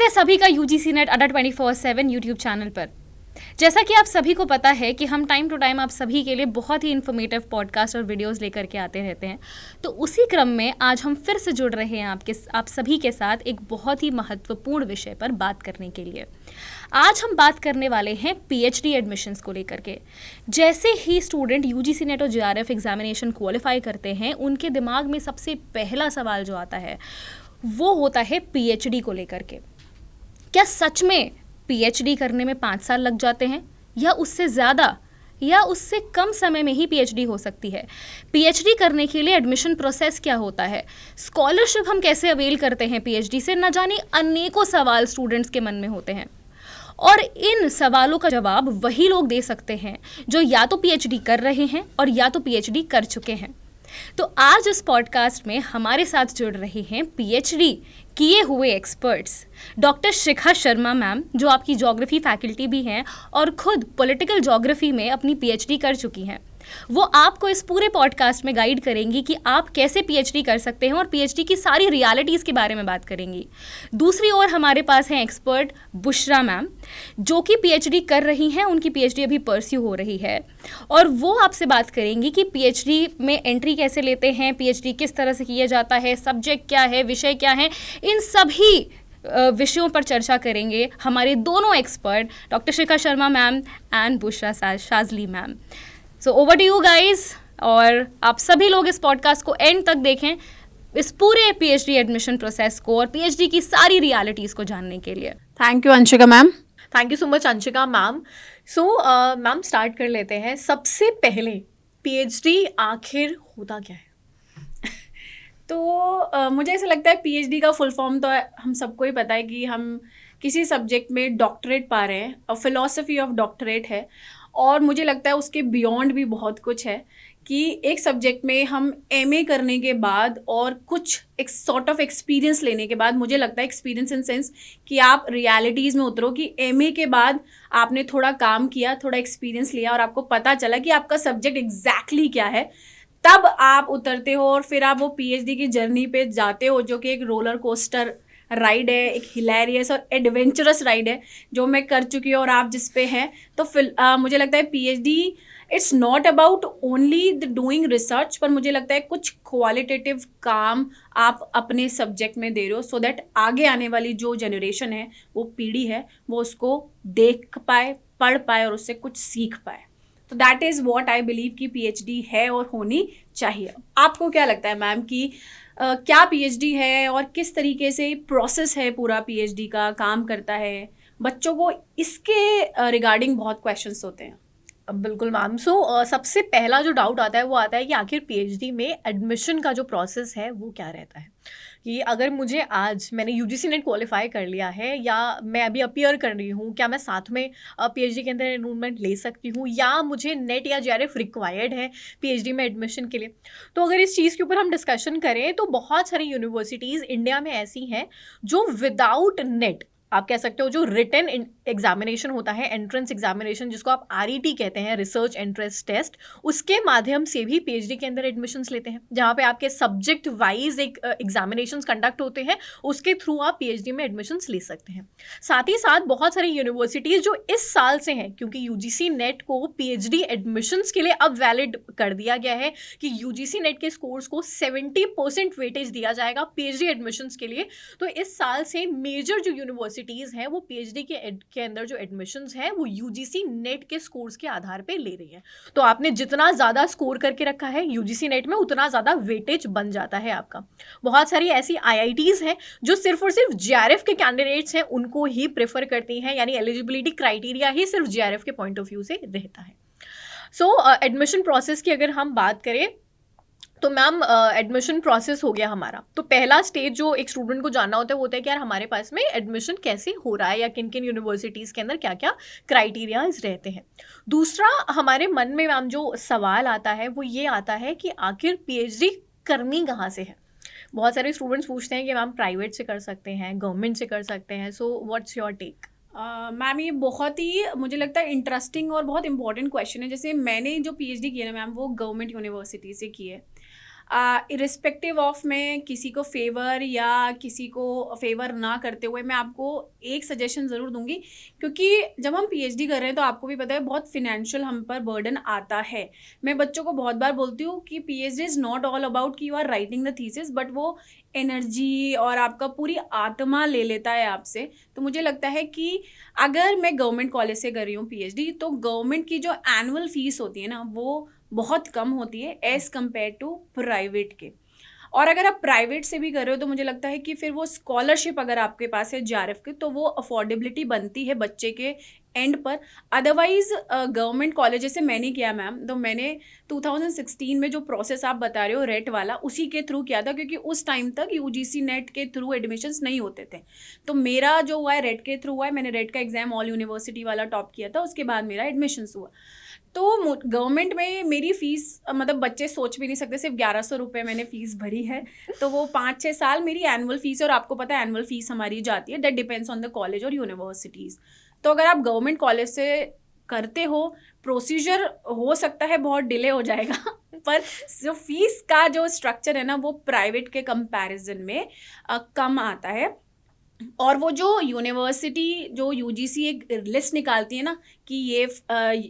है सभी का यूजीसी नेट अड्डा 24/7 यूट्यूब चैनल पर। जैसा कि आप सभी को पता है कि हम टाइम टू टाइम आप सभी के लिए बहुत ही इन्फॉर्मेटिव पॉडकास्ट और वीडियोस लेकर के आते रहते हैं, तो उसी क्रम में आज हम फिर से जुड़ रहे हैं आप सभी के साथ एक बहुत ही महत्वपूर्ण विषय पर बात करने के लिए। आज हम बात करने वाले हैं पीएचडी एडमिशन्स को लेकर के। जैसे ही स्टूडेंट यूजीसी नेट और जेआरएफ एग्जामिनेशन क्वालिफाई करते हैं, उनके दिमाग में सबसे पहला सवाल जो आता है वो होता है पीएचडी को लेकर के। क्या सच में पीएचडी करने में 5 साल लग जाते हैं, या उससे ज़्यादा, या उससे कम समय में ही पीएचडी हो सकती है? पीएचडी करने के लिए एडमिशन प्रोसेस क्या होता है? स्कॉलरशिप हम कैसे अवेल करते हैं पीएचडी से? न जाने अनेकों सवाल स्टूडेंट्स के मन में होते हैं, और इन सवालों का जवाब वही लोग दे सकते हैं जो या तो पीएचडी कर रहे हैं और या तो पीएचडी कर चुके हैं। तो आज इस पॉडकास्ट में हमारे साथ जुड़ रहे हैं पीएचडी किए हुए experts, doctor Shikha Sharma ma'am, जो आपकी ज्योग्राफी फैकल्टी भी हैं और खुद पॉलिटिकल ज्योग्राफी में अपनी पीएचडी कर चुकी हैं। वो आपको इस पूरे पॉडकास्ट में गाइड करेंगी कि आप कैसे पीएचडी कर सकते हैं और पीएचडी की सारी रियलिटीज़ के बारे में बात करेंगी। दूसरी ओर हमारे पास हैं एक्सपर्ट बुशरा मैम, जो कि पीएचडी कर रही हैं, उनकी पीएचडी अभी परस्यू हो रही है, और वो आपसे बात करेंगी कि पीएचडी में एंट्री कैसे लेते हैं, पीएचडी किस तरह से किया जाता है, सब्जेक्ट क्या है, विषय क्या है, इन सभी विषयों पर चर्चा करेंगे हमारे दोनों expert doctor Shikha Sharma ma'am and Bushra Shajli ma'am. So over to you guys, और आप सभी लोग इस पॉडकास्ट को एंड तक देखें इस पूरे पीएचडी एडमिशन प्रोसेस को और पीएचडी की सारी रियलिटीज़ को जानने के लिए। Thank you Anshika ma'am. Thank you so much Anshika ma'am. So ma'am start कर लेते हैं। सबसे पहले पीएचडी आखिर होता क्या है? तो मुझे ऐसा लगता है पीएचडी का फुल फॉर्म तो हम सबको ही पता है कि हम किसी सब्जेक्ट में डॉक्टरेट पा रहे हैं, और फिलॉसफी ऑफ डॉक्टरेट है, और मुझे लगता है उसके बियॉन्ड भी बहुत कुछ है कि एक सब्जेक्ट में हम एमए करने के बाद और कुछ एक सॉर्ट ऑफ एक्सपीरियंस लेने के बाद, मुझे लगता है एक्सपीरियंस इन सेंस कि आप रियलिटीज़ में उतरो, कि एमए के बाद आपने थोड़ा काम किया, थोड़ा एक्सपीरियंस लिया और आपको पता चला कि आपका सब्जेक्ट एग्जैक्टली क्या है, तब आप उतरते हो और फिर आप वो पीएचडी की जर्नी पे जाते हो, जो कि एक रोलर कोस्टर राइड है, एक हिलेरियस और एडवेंचरस राइड है जो मैं कर चुकी हूँ और आप जिस पे हैं। तो मुझे लगता है PhD it's not about only the doing research, पर मुझे लगता है कुछ क्वालिटेटिव काम आप अपने सब्जेक्ट में दे रहे हो, सो दैट आगे आने वाली जो जनरेशन है, वो पीढ़ी है, वो उसको देख पाए, पढ़ पाए और उससे कुछ सीख पाए। तो that is what I believe कि पीएचडी है और होनी चाहिए। आपको क्या लगता है मैम कि क्या पीएचडी है और किस तरीके से प्रोसेस है पूरा पीएचडी का काम करता है? बच्चों को इसके रिगार्डिंग बहुत क्वेश्चंस होते हैं। बिल्कुल मैम। सो सबसे पहला जो डाउट आता है वो आता है कि आखिर पीएचडी में एडमिशन का जो प्रोसेस है वो क्या रहता है। कि अगर मुझे आज मैंने यूजीसी नेट क्वालिफाई कर लिया है, या मैं अभी अपीयर कर रही हूँ, क्या मैं साथ में पीएचडी के अंदर एनरोलमेंट ले सकती हूँ, या मुझे नेट या जेआरएफ रिक्वायर्ड है पीएचडी में एडमिशन के लिए? तो अगर इस चीज़ के ऊपर हम डिस्कशन करें तो बहुत सारी यूनिवर्सिटीज़ इंडिया में ऐसी हैं जो विदाउट नेट, आप कह सकते हो, जो रिटन एग्जामिनेशन होता है, एंट्रेंस एग्जामिनेशन जिसको आप आरईटी कहते हैं, रिसर्च एंट्रेंस टेस्ट, उसके माध्यम से भी पीएचडी के अंदर एडमिशन्स लेते हैं, जहाँ पे आपके सब्जेक्ट वाइज एक एग्जामिनेशंस कंडक्ट होते हैं, उसके थ्रू आप पीएचडी में एडमिशन्स ले सकते हैं। साथ ही साथ बहुत सारी यूनिवर्सिटीज़ जो इस साल से हैं, क्योंकि यूजीसी नेट को पीएचडी एडमिशन्स के लिए अब वैलिड कर दिया गया है कि यूजीसी नेट के स्कोर्स को 70% वेटेज दिया जाएगा पीएचडी एडमिशन्स के लिए। तो इस साल से मेजर जो यूनिवर्सिटीज़ हैं वो पीएचडी के अंदर जो एडमिशन्स हैं वो यूजीसी नेट के स्कोर्स के आधार पे ले रही हैं। तो आपने जितना ज़्यादा स्कोर करके रखा है यूजीसी नेट में, उतना ज़्यादा वेटेज बन जाता है आपका। बहुत सारी ऐसी आईआईटीज़ हैं जो सिर्फ और सिर्फ जेआरएफ के कैंडिडेट्स हैं उनको ही प्रेफर करती हैं, यानी एलिजिबिलिटी क्राइटेरिया ही सिर्फ जेआरएफ के पॉइंट ऑफ व्यू से रहता है। सो एडमिशन प्रोसेस की अगर हम बात करें तो मैम एडमिशन प्रोसेस हो गया हमारा। तो पहला स्टेज जो एक स्टूडेंट को जानना होता है वो होता है कि यार हमारे पास में एडमिशन कैसे हो रहा है, या किन किन यूनिवर्सिटीज़ के अंदर क्या क्या क्राइटेरियाज रहते हैं। दूसरा हमारे मन में मैम जो सवाल आता है वो ये आता है कि आखिर पीएचडी करनी कहाँ से है। बहुत सारे स्टूडेंट्स पूछते हैं कि मैम प्राइवेट से कर सकते हैं, गवर्नमेंट से कर सकते हैं, so what's your take? Ma'am ये बहुत ही मुझे लगता है इंटरेस्टिंग और बहुत इंपॉर्टेंट क्वेश्चन है। जैसे मैंने जो पीएचडी किया ना मैम, वो गवर्नमेंट यूनिवर्सिटी से की है। इरिस्पेक्टिव ऑफ मैं किसी को फेवर या किसी को फेवर ना करते हुए मैं आपको एक सजेशन ज़रूर दूंगी, क्योंकि जब हम पीएचडी कर रहे हैं तो आपको भी पता है बहुत फिनेंशियल हम पर बर्डन आता है। मैं बच्चों को बहुत बार बोलती हूँ कि PhD is not all about कि you are writing the thesis, but वो एनर्जी और आपका पूरी आत्मा ले लेता है आपसे। तो मुझे लगता है कि अगर मैं गवर्नमेंट कॉलेज से कर रही हूँ पीएचडी, तो गवर्नमेंट की जो एनुअल फीस होती है ना, वो बहुत कम होती है एज़ कम्पेयर टू प्राइवेट के। और अगर आप प्राइवेट से भी कर रहे हो तो मुझे लगता है कि फिर वो स्कॉलरशिप अगर आपके पास है जेआरएफ की, तो वो अफोर्डेबिलिटी बनती है बच्चे के एंड पर। अदरवाइज गवर्नमेंट कॉलेज जैसे मैंने किया मैम, तो मैंने 2016 में जो प्रोसेस आप बता रहे हो रेट वाला, उसी के थ्रू किया था, क्योंकि उस टाइम तक यूजीसी नेट के थ्रू एडमिशन्स नहीं होते थे। तो मेरा जो हुआ है रेट के थ्रू हुआ है, मैंने रेट का एग्जाम ऑल यूनिवर्सिटी वाला टॉप किया था, उसके बाद मेरा एडमिशन्स हुआ। तो गवर्नमेंट में मेरी फ़ीस मतलब बच्चे सोच भी नहीं सकते, सिर्फ 1100 रुपये मैंने फ़ीस भरी है। तो वो 5-6 साल मेरी एनुअल फ़ीस है, और आपको पता है एनुअल फ़ीस हमारी जाती है, that depends on the college और यूनिवर्सिटीज़। तो अगर आप गवर्नमेंट कॉलेज से करते हो, प्रोसीजर हो सकता है बहुत डिले हो जाएगा पर जो फीस का जो स्ट्रक्चर है ना, वो प्राइवेट के कंपैरिजन में कम आता है। और वो जो यूनिवर्सिटी जो यूजीसी एक लिस्ट निकालती है ना कि ये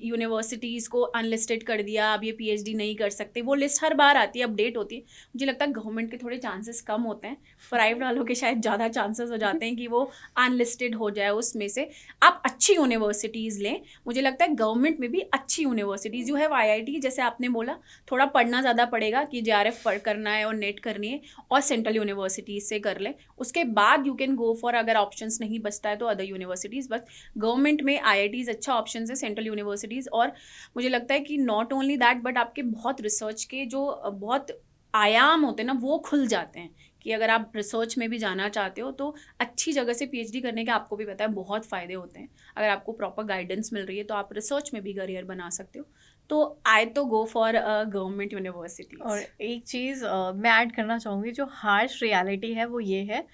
यूनिवर्सिटीज़ को अनलिस्टेड कर दिया, अब ये पीएचडी नहीं कर सकते, वो लिस्ट हर बार आती है, अपडेट होती है। मुझे लगता है गवर्नमेंट के थोड़े चांसेस कम होते हैं, प्राइवेट वालों के शायद ज़्यादा चांसेस हो जाते हैं कि वो अनलिस्टेड हो जाए। उसमें से आप अच्छी यूनिवर्सिटीज़ लें। मुझे लगता है गवर्नमेंट में भी अच्छी यूनिवर्सिटीज़ यू हैव आईआईटी, जैसे आपने बोला थोड़ा पढ़ना ज़्यादा पड़ेगा कि जेआरएफ करना है और नेट करनी है, और सेंट्रल यूनिवर्सिटीज़ से कर लें। उसके बाद यू कैन गो फॉर, अगर ऑप्शंस नहीं बचता है तो अदर यूनिवर्सिटीज़। बस गवर्नमेंट में आईआईटीज़ अच्छा ऑप्शन है, सेंट्रल यूनिवर्सिटीज़। और मुझे लगता है कि नॉट ओनली दैट, बट आपके बहुत रिसर्च के जो बहुत आयाम होते हैं ना, वो खुल जाते हैं कि अगर आप रिसर्च में भी जाना चाहते हो तो अच्छी जगह से पीएचडी करने के आपको भी पता है बहुत फ़ायदे होते हैं। अगर आपको प्रॉपर गाइडेंस मिल रही है तो आप रिसर्च में भी करियर बना सकते हो। तो आई तो गो फॉर गवर्नमेंट यूनिवर्सिटी। और एक चीज़ मैं ऐड करना चाहूँगी, जो हार्श रियलिटी है वो ये है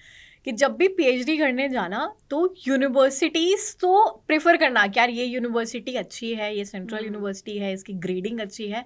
कि जब भी पीएचडी करने जाना तो यूनिवर्सिटीज़ तो प्रेफर करना कि यार ये यूनिवर्सिटी अच्छी है, ये सेंट्रल यूनिवर्सिटी है, इसकी ग्रेडिंग अच्छी है।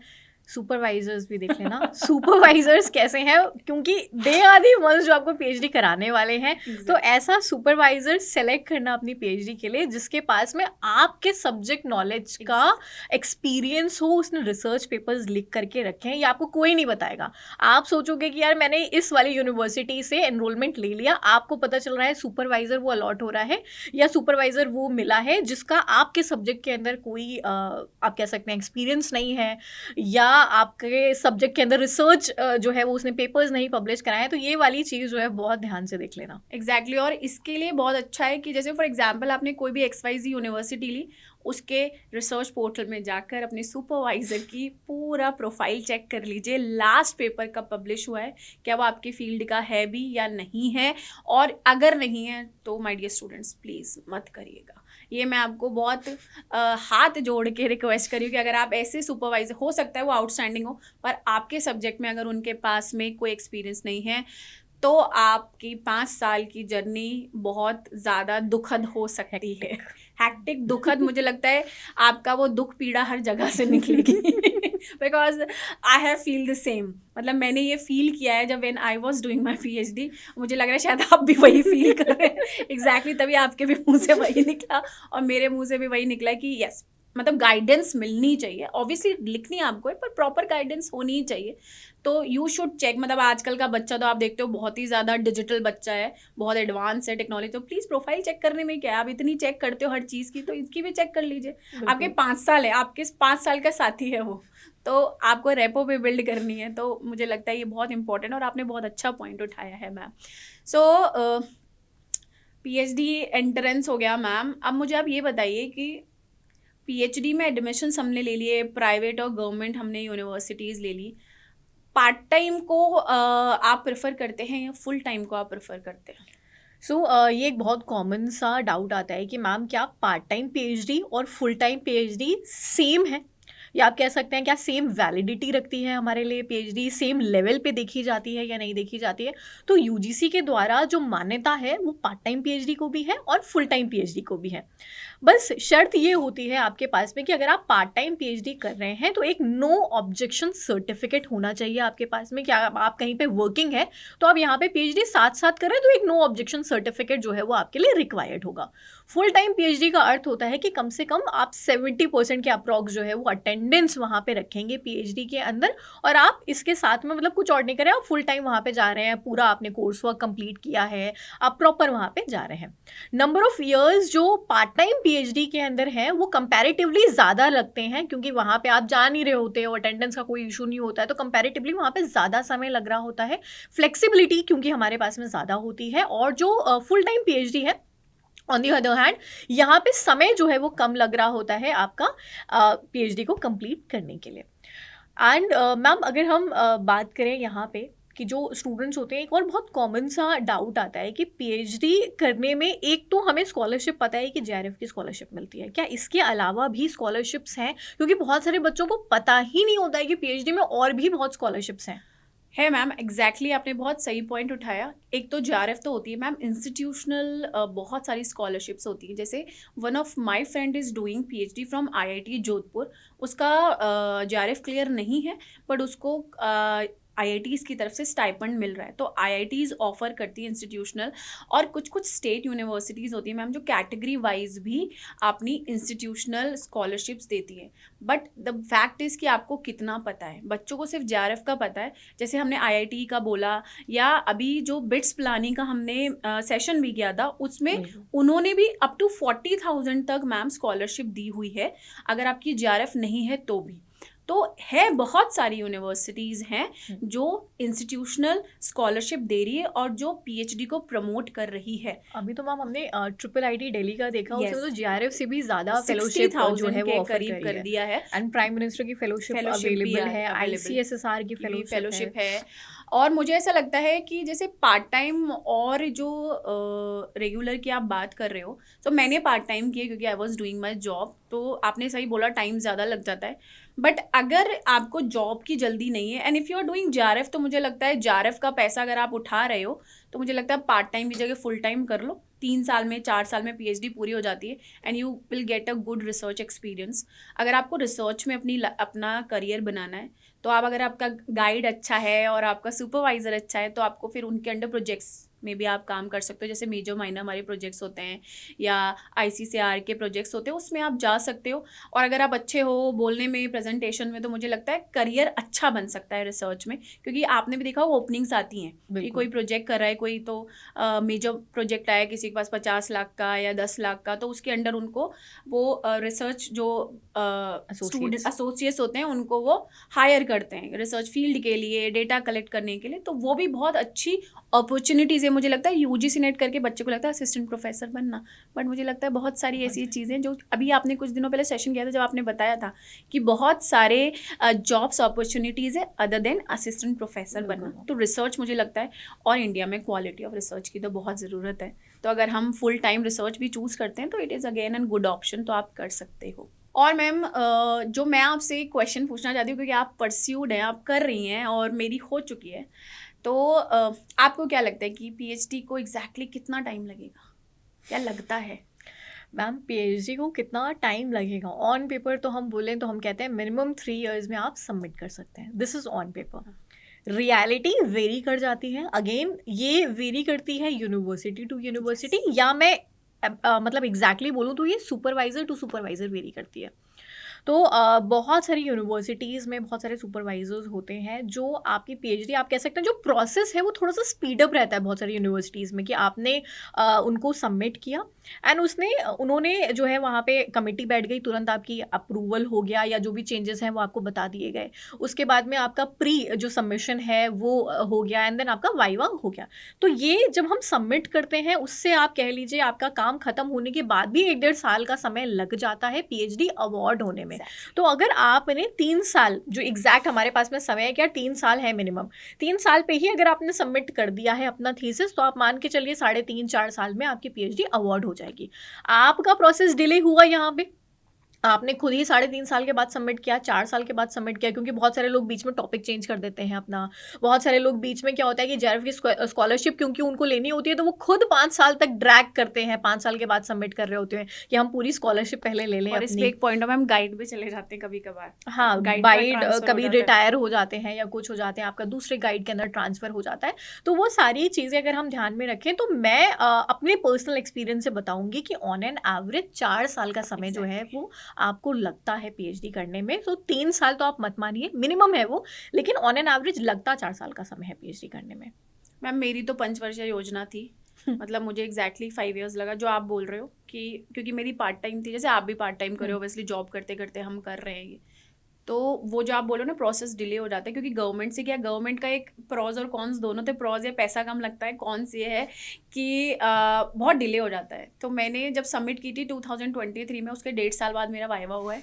सुपरवाइजर्स भी देख लेना सुपरवाइजर्स कैसे हैं, क्योंकि दे आर दी वंस जो आपको पीएचडी कराने वाले हैं। तो ऐसा सुपरवाइजर सेलेक्ट करना अपनी पीएचडी के लिए जिसके पास में आपके सब्जेक्ट नॉलेज का एक्सपीरियंस हो, उसने रिसर्च पेपर्स लिख करके रखे हैं, ये आपको कोई नहीं बताएगा। आप सोचोगे कि यार मैंने इस वाली यूनिवर्सिटी से एनरोलमेंट ले लिया, आपको पता चल रहा है सुपरवाइजर वो अलॉट हो रहा है या सुपरवाइजर वो मिला है जिसका आपके सब्जेक्ट के अंदर कोई आप कह सकते हैं एक्सपीरियंस नहीं है, या आपके सब्जेक्ट के अंदर रिसर्च जो है वो उसने पेपर्स नहीं पब्लिश कराए हैं। तो ये वाली चीज़ जो है बहुत ध्यान से देख लेना। एग्जैक्टली और इसके लिए बहुत अच्छा है कि जैसे फॉर एग्जांपल आपने कोई भी XYZ यूनिवर्सिटी ली, उसके रिसर्च पोर्टल में जाकर अपने सुपरवाइज़र की पूरा प्रोफाइल चेक कर लीजिए, लास्ट पेपर कब पब्लिश हुआ है, क्या वो आपके फील्ड का है भी या नहीं है, और अगर नहीं है तो माय डियर स्टूडेंट्स प्लीज़ मत करिएगा। ये मैं आपको बहुत हाथ जोड़ के रिक्वेस्ट करी कि अगर आप ऐसे सुपरवाइज़र, हो सकता है वो आउटस्टैंडिंग हो, पर आपके सब्जेक्ट में अगर उनके पास में कोई एक्सपीरियंस नहीं है तो आपकी 5 साल की जर्नी बहुत ज़्यादा दुखद हो सकती है। हैक्टिक, दुखद। मुझे लगता है आपका वो दुख पीड़ा हर जगह से निकलेगी because I have feel the same. मतलब मैंने ये फील किया है जब when I was doing my PhD। मुझे लग रहा है शायद आप भी वही फील कर रहे हैं। एग्जैक्टली तभी आपके भी मुँह से वही निकला और मेरे मुँह से भी वही निकला कि यस, मतलब गाइडेंस मिलनी चाहिए। ऑब्वियसली लिखनी आपको है, पर प्रॉपर गाइडेंस होनी चाहिए। तो यू शुड चेक। मतलब आजकल का बच्चा तो आप देखते हो बहुत ही ज़्यादा डिजिटल बच्चा है, बहुत एडवांस है टेक्नोलॉजी। तो प्लीज़ प्रोफाइल चेक करने में क्या है, आप इतनी चेक करते हो हर चीज़ की, तो इसकी भी चेक कर लीजिए। आपके 5 साल है, आपके 5 साल का साथी है वो, तो आपको रेपो पे बिल्ड करनी है। तो मुझे लगता है ये बहुत इंपॉर्टेंट, और आपने बहुत अच्छा पॉइंट उठाया है मैम। सो PhD एंट्रेंस हो गया मैम। अब मुझे आप ये बताइए कि PhD में एडमिशन्स हमने ले लिए, प्राइवेट और गवर्नमेंट हमने यूनिवर्सिटीज़ ले ली, पार्ट टाइम को आप प्रेफर करते हैं या फुल टाइम को आप प्रेफर करते हैं? ये एक बहुत कॉमन सा डाउट आता है कि मैम क्या पार्ट टाइम PhD और फुल टाइम PhD सेम है? या आप कह सकते हैं क्या सेम वैलिडिटी रखती है हमारे लिए पीएचडी, सेम लेवल पे देखी जाती है या नहीं देखी जाती है? तो यूजीसी के द्वारा जो मान्यता है वो पार्ट टाइम पीएचडी को भी है और फुल टाइम पीएचडी को भी है। बस शर्त ये होती है आपके पास में कि अगर आप पार्ट टाइम पीएचडी कर रहे हैं तो एक नो ऑब्जेक्शन सर्टिफिकेट होना चाहिए आपके पास में, कि आप कहीं पे वर्किंग है तो आप यहाँ पे पीएचडी साथ साथ कर रहे हैं तो एक नो ऑब्जेक्शन सर्टिफिकेट जो है वो आपके लिए रिक्वायर्ड होगा। फुल टाइम पीएचडी का अर्थ होता है कि कम से कम आप 70% के अप्रॉक्स जो है वो अटेंडेंस वहाँ पे रखेंगे पीएचडी के अंदर, और आप इसके साथ में मतलब कुछ और नहीं कर रहे हैं, आप फुल टाइम वहाँ पे जा रहे हैं, पूरा आपने कोर्स वर्क कंप्लीट किया है, आप प्रॉपर वहाँ पे जा रहे हैं। नंबर ऑफ ईयर्स जो पार्ट टाइम पीएचडी के अंदर है वो कंपैरेटिवली ज़्यादा लगते हैं, क्योंकि वहाँ पे आप जा नहीं रहे होते हो, अटेंडेंस का कोई इशू नहीं होता है, तो कंपैरेटिवली वहाँ पे ज़्यादा समय लग रहा होता है। फ्लेक्सिबिलिटी क्योंकि हमारे पास में ज़्यादा होती है, और जो फुल टाइम पीएचडी है ऑन दी अदर हैंड यहाँ पे समय जो है वो कम लग रहा होता है आपका पीएचडी को कंप्लीट करने के लिए। एंड मैम अगर हम बात करें यहाँ पे कि जो स्टूडेंट्स होते हैं, एक और बहुत कॉमन सा डाउट आता है कि पीएचडी करने में एक तो हमें स्कॉलरशिप पता है कि जेआरएफ की स्कॉलरशिप मिलती है, क्या इसके अलावा भी स्कॉलरशिप्स हैं? क्योंकि बहुत सारे बच्चों को पता ही नहीं होता है कि पीएचडी में और भी बहुत स्कॉलरशिप्स हैं। है मैम, एग्जैक्टली आपने बहुत सही पॉइंट उठाया। एक तो जेआरएफ तो होती है मैम, इंस्टीट्यूशनल बहुत सारी स्कॉलरशिप्स होती हैं। जैसे one of my friend is doing PhD from IIT Jodhpur, उसका जेआरएफ क्लियर नहीं है बट उसको आईआईटीज़ की तरफ से स्टाइपेंड मिल रहा है। तो आईआईटीज़ ऑफर करती है इंस्टीट्यूशनल, और कुछ कुछ स्टेट यूनिवर्सिटीज़ होती है मैम जो कैटेगरी वाइज भी अपनी इंस्टीट्यूशनल स्कॉलरशिप्स देती है। बट द फैक्ट इज़ कि आपको कितना पता है। बच्चों को सिर्फ जेआरएफ का पता है, जैसे हमने आईआईटी का बोला, या अभी जो बिट्स प्लानिंग का हमने सेशन भी किया था उसमें उन्होंने भी अप टू 40,000 तक मैम स्कॉलरशिप दी हुई है, अगर आपकी जेआरएफ नहीं है तो भी। तो है बहुत सारी यूनिवर्सिटीज़ हैं जो इंस्टीट्यूशनल स्कॉलरशिप दे रही है और जो पीएचडी को प्रमोट कर रही है। अभी तो मैम हमने ट्रिपल आईटी दिल्ली का देखा, Yes. उसमें तो जेआरएफ से भी ज़्यादा फेलोशिप 60,000 जो है वो के ऑफर करीब कर दिया है। एंड प्राइम मिनिस्टर की फेलोशिप अवेलेबल है, आईसीएसएसआर की फेलोशिप है। और मुझे ऐसा लगता है कि जैसे पार्ट टाइम और जो रेगुलर की आप बात कर रहे हो, तो मैंने पार्ट टाइम किया क्योंकि I was doing my job. तो आपने सही बोला, टाइम ज़्यादा लग जाता है, बट अगर आपको जॉब की जल्दी नहीं है and if you are doing JRF, तो मुझे लगता है जेआरएफ का पैसा अगर आप उठा रहे हो तो मुझे लगता है पार्ट टाइम की जगह फुल टाइम कर लो। 3 साल में 4 साल में पीएचडी पूरी हो जाती है and you will get a good research experience. अगर आपको रिसर्च में अपना करियर बनाना है तो आप, अगर आपका गाइड अच्छा है और आपका सुपरवाइज़र अच्छा है, तो आपको फिर उनके अंडर प्रोजेक्ट्स में भी आप काम कर सकते हो। जैसे मेजर माइनर हमारे प्रोजेक्ट्स होते हैं या आईसीसीआर के प्रोजेक्ट्स होते हैं, उसमें आप जा सकते हो। और अगर आप अच्छे हो बोलने में, प्रेजेंटेशन में, तो मुझे लगता है करियर अच्छा बन सकता है रिसर्च में। क्योंकि आपने भी देखा वो ओपनिंग्स आती हैं कि कोई प्रोजेक्ट कर रहा है, कोई तो मेजर प्रोजेक्ट आया किसी के पास 50 लाख का या 10 लाख का, तो उसके अंडर उनको वो रिसर्च जो स्टूडेंट एसोसिएट्स होते हैं उनको वो हायर करते हैं रिसर्च फील्ड के लिए, डेटा कलेक्ट करने के लिए। तो वो भी बहुत अच्छी अपॉर्चुनिटीज़ है। मुझे लगता है यूजीसी नेट करके बच्चे को लगता है असिस्टेंट प्रोफेसर बनना, बट मुझे लगता है बहुत सारी ऐसी चीज़ें जो अभी आपने कुछ दिनों पहले सेशन किया था जब आपने बताया था कि बहुत सारे जॉब्स अपॉर्चुनिटीज़ है अदर देन असिस्टेंट प्रोफेसर बनना। तो रिसर्च मुझे लगता है, और इंडिया में क्वालिटी ऑफ रिसर्च की तो बहुत ज़रूरत है। तो अगर हम फुल टाइम रिसर्च भी चूज़ करते हैं तो it is again an good option, तो आप कर सकते हो। और मैम जो मैं आपसे एक क्वेश्चन पूछना चाहती हूँ, क्योंकि आप परस्यूड हैं, आप कर रही हैं और मेरी हो चुकी है, तो आपको क्या लगता है कि पीएचडी को एग्जैक्टली कितना टाइम लगेगा, क्या लगता है? मैम पीएचडी को कितना टाइम लगेगा, ऑन पेपर तो हम बोलें तो हम कहते हैं मिनिमम 3 इयर्स में आप सबमिट कर सकते हैं। This is on paper. Reality very कर जाती है, अगेन ये वेरी करती है यूनिवर्सिटी टू यूनिवर्सिटी, या मैं मतलब एग्जैक्टली बोलूँ तो ये सुपरवाइज़र टू सुपरवाइज़र वेरी करती है। तो बहुत सारी यूनिवर्सिटीज़ में बहुत सारे सुपरवाइजर्स होते हैं जो आपकी पीएचडी, आप कह सकते हैं जो प्रोसेस है वो थोड़ा सा स्पीडअप रहता है बहुत सारी यूनिवर्सिटीज़ में, कि आपने उनको सबमिट किया एंड उन्होंने जो है वहाँ पे कमेटी बैठ गई, तुरंत आपकी अप्रूवल हो गया या जो भी चेंजेस हैं वो आपको बता दिए गए। उसके बाद में आपका प्री जो सबमिशन है वो हो गया एंड देन आपका वाइवा हो गया। तो ये जब हम सबमिट करते हैं उससे आप कह लीजिए आपका काम खत्म होने के बाद भी 1-1.5 साल का समय लग जाता है पीएचडी अवार्ड होने में। तो अगर आपने 3 साल, जो एग्जैक्ट हमारे पास में समय है क्या 3 साल है मिनिमम, 3 साल पे ही अगर आपने सबमिट कर दिया है अपना थीसिस, तो आप मान के चलिए 3.5-4 साल में आपकी पीएचडी अवार्ड हो जाएगी। आपका प्रोसेस डिले हुआ यहाँ पे, आपने खुद ही 3.5 साल के बाद सबमिट किया, 4 साल के बाद सबमिट किया, क्योंकि बहुत सारे लोग बीच में टॉपिक चेंज कर देते हैं अपना। बहुत सारे लोग बीच में क्या होता है कि जेआरएफ की स्कॉलरशिप क्योंकि उनको लेनी होती है तो वो खुद 5 साल तक ड्रैग करते हैं, 5 साल के बाद सबमिट कर रहे होते हैं कि हम पूरी स्कॉलरशिप पहले ले लें और इस पे अपनी। एक पॉइंट मैम गाइड पे चले जाते हैं कभी कभार। हाँ, गाइड का गाइड transfer हो कभी जाता है। रिटायर हो जाते हैं या कुछ हो जाते हैं, आपका दूसरे गाइड के अंदर ट्रांसफ़र हो जाता है। तो वो सारी चीज़ें अगर हम ध्यान में रखें तो मैं अपने पर्सनल एक्सपीरियंस से बताऊँगी कि ऑन एन एवरेज 4 साल का समय जो है वो आपको लगता है पीएचडी करने में। तो 3 साल तो आप मत मानिए, मिनिमम है वो, लेकिन ऑन एन एवरेज लगता 4 साल का समय है पीएचडी करने में। मैम मेरी तो पंचवर्षीय योजना थी, मतलब मुझे एग्जैक्टली 5 years लगा, जो आप बोल रहे हो कि क्योंकि मेरी पार्ट टाइम थी, जैसे आप भी पार्ट टाइम कर रहे हो, ऑब्वियसली जॉब करते करते हम कर रहे हैं ये, तो वो जो आप बोलो ना प्रोसेस डिले हो जाता है, क्योंकि गवर्नमेंट से क्या, गवर्नमेंट का एक प्रॉज और कॉन्स दोनों थे। प्रॉज है पैसा कम लगता है, कॉन्स ये है कि बहुत डिले हो जाता है। तो मैंने जब सबमिट की थी 2023 में, उसके 1.5 साल बाद मेरा वाइवा हुआ है,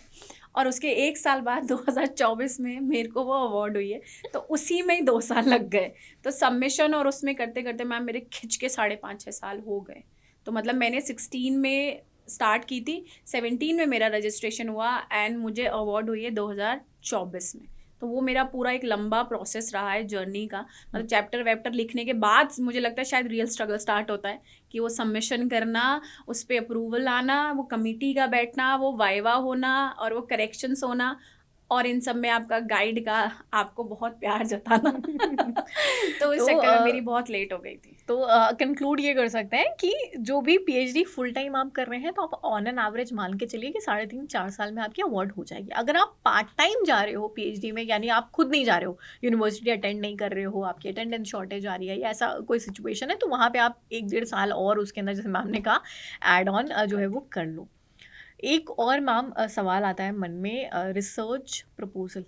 और उसके 1 साल बाद 2024 में मेरे को वो अवार्ड हुई है, तो उसी में ही 2 साल लग गए। तो सबमिशन और उसमें करते करते मैम मेरे खिंच के 5.5-6 साल हो गए। तो मतलब मैंने 16 में स्टार्ट की थी, 17 में मेरा रजिस्ट्रेशन हुआ एंड मुझे अवार्ड हुई है 2024 में। तो वो मेरा पूरा एक लंबा प्रोसेस रहा है जर्नी का। मतलब चैप्टर वैप्टर लिखने के बाद मुझे लगता है शायद रियल स्ट्रगल स्टार्ट होता है कि वो सबमिशन करना, उस पर अप्रूवल आना, वो कमिटी का बैठना, वो वाइवा होना और वो करेक्शंस होना, और इन सब में आपका गाइड का आपको बहुत प्यार जताना। तो इस चक्कर में मेरी बहुत लेट हो गई थी। तो कंक्लूड ये कर सकते हैं कि जो भी पीएचडी फुल टाइम आप कर रहे हैं तो आप ऑन एन एवरेज मान के चलिए कि 3.5-4 साल में आपकी अवार्ड हो जाएगी। अगर आप पार्ट टाइम जा रहे हो पीएचडी में, यानी आप खुद नहीं जा रहे हो, यूनिवर्सिटी अटेंड नहीं कर रहे हो, आपकी अटेंडेंस शॉर्टेज आ रही है या ऐसा कोई सिचुएशन है, तो वहाँ पे आप 1-1.5 साल और उसके अंदर, जैसे मैम ने कहा, एड ऑन जो है वो कर लो। एक और मैम सवाल आता है मन में, रिसर्च प्रपोजल,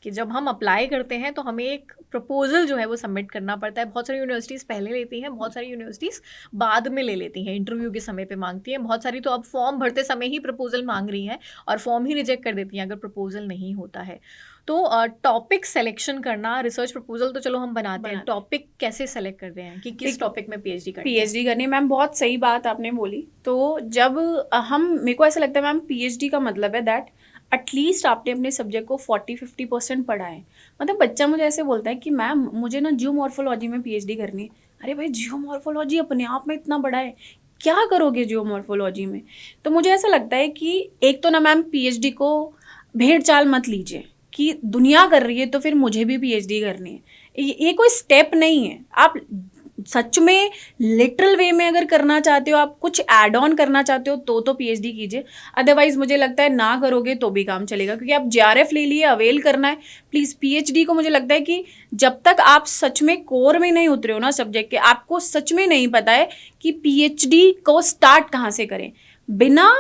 कि जब हम अप्लाई करते हैं तो हमें एक प्रपोजल जो है वो सबमिट करना पड़ता है। बहुत सारी यूनिवर्सिटीज़ पहले लेती हैं, बहुत सारी यूनिवर्सिटीज़ बाद में ले लेती हैं, इंटरव्यू के समय पे मांगती हैं। बहुत सारी तो अब फॉर्म भरते समय ही प्रपोजल मांग रही हैं और फॉर्म ही रिजेक्ट कर देती हैं अगर प्रपोजल नहीं होता है। तो टॉपिक सेलेक्शन करना, रिसर्च प्रपोजल तो चलो हम बनाते हैं, टॉपिक कैसे सेलेक्ट कर रहे हैं कि किस टॉपिक में पीएचडी करनी है? पीएचडी करनी, मैम बहुत सही बात आपने बोली। तो जब मेरे को ऐसा लगता है मैम, पीएचडी का मतलब है दैट एटलीस्ट आपने अपने सब्जेक्ट को 40-50% पढ़ा है। मतलब बच्चा मुझे ऐसे बोलता है कि मैम मुझे ना जियोमॉर्फोलॉजी में पीएचडी करनी है। अरे भाई, जियोमॉर्फोलॉजी अपने आप में इतना बड़ा है, क्या करोगे जियोमॉर्फोलॉजी में? तो मुझे ऐसा लगता है कि एक तो ना मैम पीएचडी को भेड़ चाल मत लीजिए कि दुनिया कर रही है तो फिर मुझे भी पीएचडी करनी है। ये कोई स्टेप नहीं है। आप सच में लिटरल वे में अगर करना चाहते हो, आप कुछ ऐड ऑन करना चाहते हो तो पीएचडी कीजिए। अदरवाइज मुझे लगता है ना करोगे तो भी काम चलेगा, क्योंकि आप जेआरएफ ले लिए, अवेल करना है। प्लीज़ पीएचडी को मुझे लगता है कि जब तक आप सच में कोर में नहीं उतरे हो ना सब्जेक्ट के, आपको सच में नहीं पता है कि पीएचडी को स्टार्ट कहाँ से करें। बिना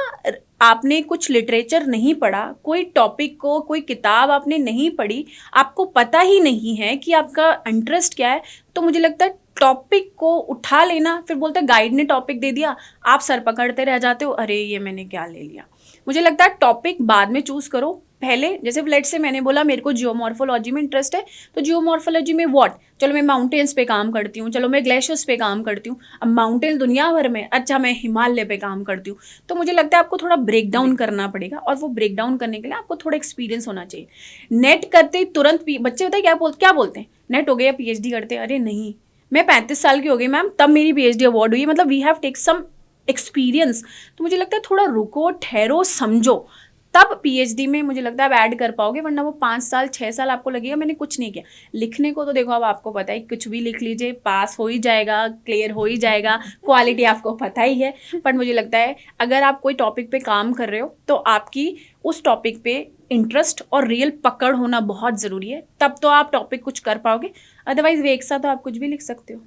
आपने कुछ लिटरेचर नहीं पढ़ा, कोई टॉपिक को, कोई किताब आपने नहीं पढ़ी, आपको पता ही नहीं है कि आपका इंटरेस्ट क्या है, तो मुझे लगता है टॉपिक को उठा लेना, फिर बोलते हैं गाइड ने टॉपिक दे दिया, आप सर पकड़ते रह जाते हो, अरे ये मैंने क्या ले लिया। मुझे लगता है टॉपिक बाद में चूज़ करो, पहले जैसे लेट से मैंने बोला मेरे को जियोमॉर्फोलॉजी में इंटरेस्ट है, तो जियोमॉर्फोलॉजी में व्हाट, चलो मैं माउंटेन्स पे काम करती हूँ, चलो मैं ग्लेशियर्स पे काम करती हूँ। अब माउंटेन्स दुनिया भर में, अच्छा मैं हिमालय पे काम करती हूँ। तो मुझे लगता है आपको थोड़ा ब्रेक डाउन करना पड़ेगा, और वो ब्रेक डाउन करने के लिए आपको थोड़ा एक्सपीरियंस होना चाहिए। नेट करते ही तुरंत बच्चे बताए क्या बोलते हैं, नेट हो गया पीएचडी करते, अरे नहीं, मैं 35 साल की हो गई मैम तब मेरी पीएचडी अवार्ड हुई। मतलब we have take some experience. तो मुझे लगता है थोड़ा रुको, ठहरो, समझो, तब पीएचडी में मुझे लगता है आप ऐड कर पाओगे, वरना वो 5 साल 6 साल आपको लगेगा मैंने कुछ नहीं किया। लिखने को तो देखो अब आपको पता है, कुछ भी लिख लीजिए, पास हो ही जाएगा, क्लियर हो ही जाएगा, क्वालिटी आपको पता ही है। पर मुझे लगता है अगर आप कोई टॉपिक पे काम कर रहे हो तो आपकी उस टॉपिक पे इंटरेस्ट और रियल पकड़ होना बहुत ज़रूरी है, तब तो आप टॉपिक कुछ कर पाओगे। अदरवाइज वे एक साथ तो आप कुछ भी लिख सकते हो।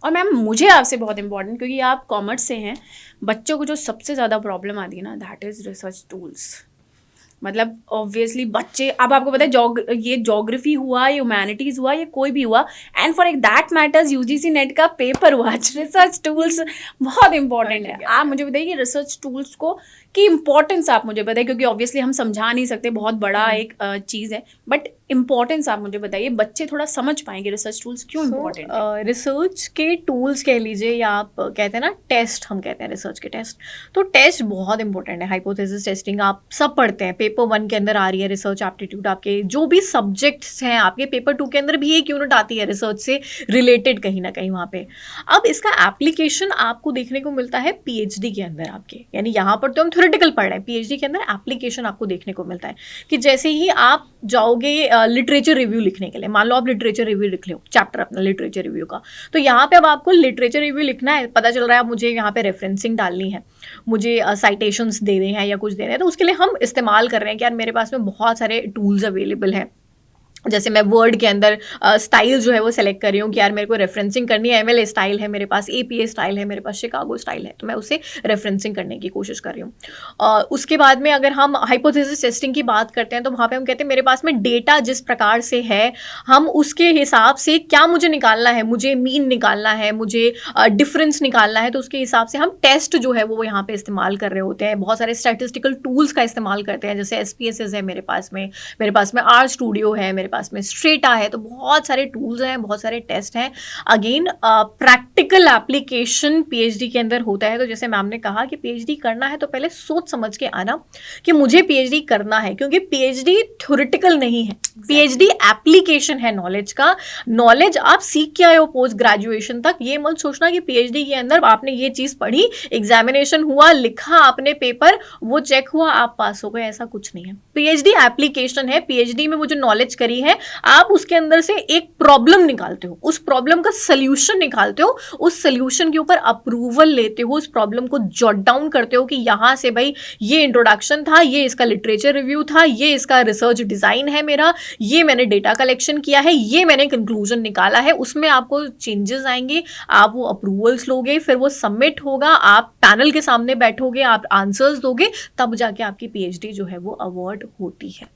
और मैम मुझे आपसे बहुत इंपॉर्टेंट, क्योंकि आप कॉमर्स से हैं, बच्चों को जो सबसे ज़्यादा प्रॉब्लम आती है ना, दैट इज़ रिसर्च टूल्स। मतलब ऑब्वियसली बच्चे, अब आपको पता है ये ज्योग्राफी हुआ, ये ह्यूमैनिटीज़ हुआ, ये कोई भी हुआ, and for that matters UGC net का पेपर हुआ, रिसर्च टूल्स बहुत इंपॉर्टेंट है। आप मुझे बताइए कि रिसर्च टूल्स को की इंपॉर्टेंस आप मुझे बताइए, क्योंकि ऑब्वियसली हम समझा नहीं सकते, बहुत बड़ा एक चीज़ है, बट इम्पोर्टेंस आप मुझे बताइए, बच्चे थोड़ा समझ पाएंगे रिसर्च टूल्स क्यों इम्पोर्टेंट है। रिसर्च के टूल्स कह लीजिए या आप कहते हैं ना टेस्ट, हम कहते हैं रिसर्च के टेस्ट, तो टेस्ट बहुत इंपॉर्टेंट है। हाइपोथेसिस टेस्टिंग आप सब पढ़ते हैं, पेपर 1 के अंदर आ रही है रिसर्च एप्टीट्यूड, आपके जो भी सब्जेक्ट्स हैं आपके पेपर 2 के अंदर भी एक यूनिट आती है रिसर्च से रिलेटेड कहीं ना कहीं वहाँ पे। अब इसका एप्लीकेशन आपको देखने को मिलता है पीएचडी के अंदर आपके, यानी यहाँ पर तो हम थ्योरेटिकल पढ़ रहे हैं, पीएचडी के अंदर एप्लीकेशन आपको देखने को मिलता है कि जैसे ही आप जाओगे लिटरेचर रिव्यू लिखने के लिए, मान लो आप लिटरेचर रिव्यू लिख लो चैप्टर अपना लिटरेचर रिव्यू का, तो यहाँ पे अब आपको लिटरेचर रिव्यू लिखना है, पता चल रहा है अब मुझे यहाँ पे रेफरेंसिंग डालनी है, मुझे साइटेशंस देने हैं या कुछ देने हैं, तो उसके लिए हम इस्तेमाल कर रहे हैं कि यार मेरे पास में बहुत सारे टूल्स अवेलेबल हैं। जैसे मैं वर्ड के अंदर स्टाइल जो है वो सेलेक्ट कर रही हूँ कि यार मेरे को रेफरेंसिंग करनी है, एमएल स्टाइल है मेरे पास, एपीए स्टाइल है मेरे पास, शिकागो स्टाइल है, तो मैं उसे रेफरेंसिंग करने की कोशिश कर रही हूँ। उसके बाद में अगर हम हाइपोथेसिस टेस्टिंग की बात करते हैं तो वहाँ पे हम कहते हैं मेरे पास में डेटा जिस प्रकार से है, हम उसके हिसाब से क्या मुझे निकालना है, मुझे मीन निकालना है, मुझे डिफरेंस निकालना है, तो उसके हिसाब से हम टेस्ट जो है वो यहाँ पे इस्तेमाल कर रहे होते हैं। बहुत सारे स्टैटिस्टिकल टूल्स का इस्तेमाल करते हैं, जैसे SPSS है मेरे पास में आर स्टूडियो है मेरे पास में, स्ट्रेटा है, तो बहुत सारे टूल्स हैं, बहुत सारे टेस्ट हैं। अगेन प्रैक्टिकल एप्लीकेशन पीएचडी के अंदर होता है। तो जैसे मैम ने कहा कि पीएचडी करना है तो पहले सोच समझ के आना कि मुझे पीएचडी करना है, क्योंकि पीएचडी थ्योरेटिकल नहीं है, पीएचडी एप्लीकेशन है नॉलेज का। नॉलेज आप सीख के आए हो पोस्ट ग्रेजुएशन तक, ये मत सोचना कि पीएचडी के अंदर आपने ये चीज़ पढ़ी, एग्जामिनेशन हुआ, लिखा आपने पेपर, वो चेक हुआ, आप पास हो गए, ऐसा कुछ नहीं है। पीएचडी एप्लीकेशन है, पीएचडी में वो जो नॉलेज करी है आप उसके अंदर से एक प्रॉब्लम निकालते हो, उस प्रॉब्लम का सल्यूशन निकालते हो, उस सल्यूशन के ऊपर अप्रूवल लेते हो, उस प्रॉब्लम को जॉट डाउन करते हो कि यहाँ से भाई ये इंट्रोडक्शन था, ये इसका लिटरेचर रिव्यू था, ये इसका रिसर्च डिजाइन है मेरा, ये मैंने डेटा कलेक्शन किया है, ये मैंने कंक्लूजन निकाला है। उसमें आपको चेंजेस आएंगे, आप वो अप्रूवल्स लोगे, फिर वो सबमिट होगा, आप पैनल के सामने बैठोगे, आप आंसर्स दोगे, तब जाके आपकी पीएचडी जो है वो अवार्ड होती है।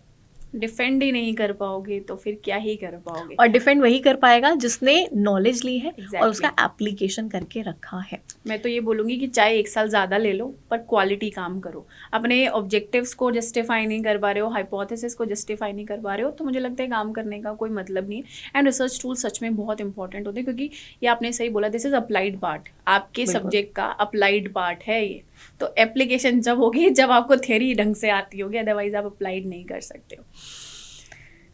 डिफेंड ही नहीं कर पाओगे तो फिर क्या ही कर पाओगे। और डिफेंड वही कर पाएगा जिसने नॉलेज ली है Exactly. और उसका एप्लीकेशन करके रखा है। मैं तो ये बोलूँगी कि चाहे 1 साल ज़्यादा ले लो पर क्वालिटी काम करो। अपने ऑब्जेक्टिव्स को जस्टिफाई नहीं कर पा रहे हो, हाइपोथेसिस को जस्टिफाई नहीं कर पा रहे हो, तो मुझे लगता है काम करने का कोई मतलब नहीं है। एंड रिसर्च टूल सच में बहुत इंपॉर्टेंट होते हैं, क्योंकि ये आपने सही बोला, दिस इज अप्लाइड पार्ट, आपके सब्जेक्ट का अप्लाइड पार्ट है ये। तो एप्लीकेशन जब होगी जब आपको थ्योरी ढंग से आती होगी, अदरवाइज आप अप्लाइड नहीं कर सकते हो।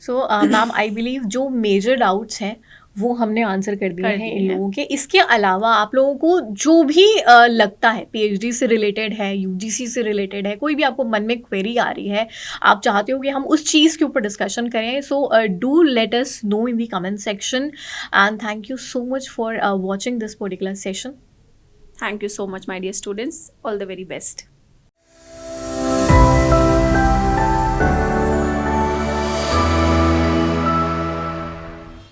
सो मैम आई बिलीव जो मेजर डाउट्स हैं वो हमने आंसर कर दिए हैं इन लोगों के। इसके अलावा आप लोगों को जो भी लगता है पीएचडी से रिलेटेड है, यूजीसी से रिलेटेड है, कोई भी आपको मन में क्वेरी आ रही है, आप चाहते हो कि हम उस चीज़ के ऊपर डिस्कशन करें, so do let us know in the comment section. And thank you so much for watching this particular session. Thank you so much, my dear students. All the very best.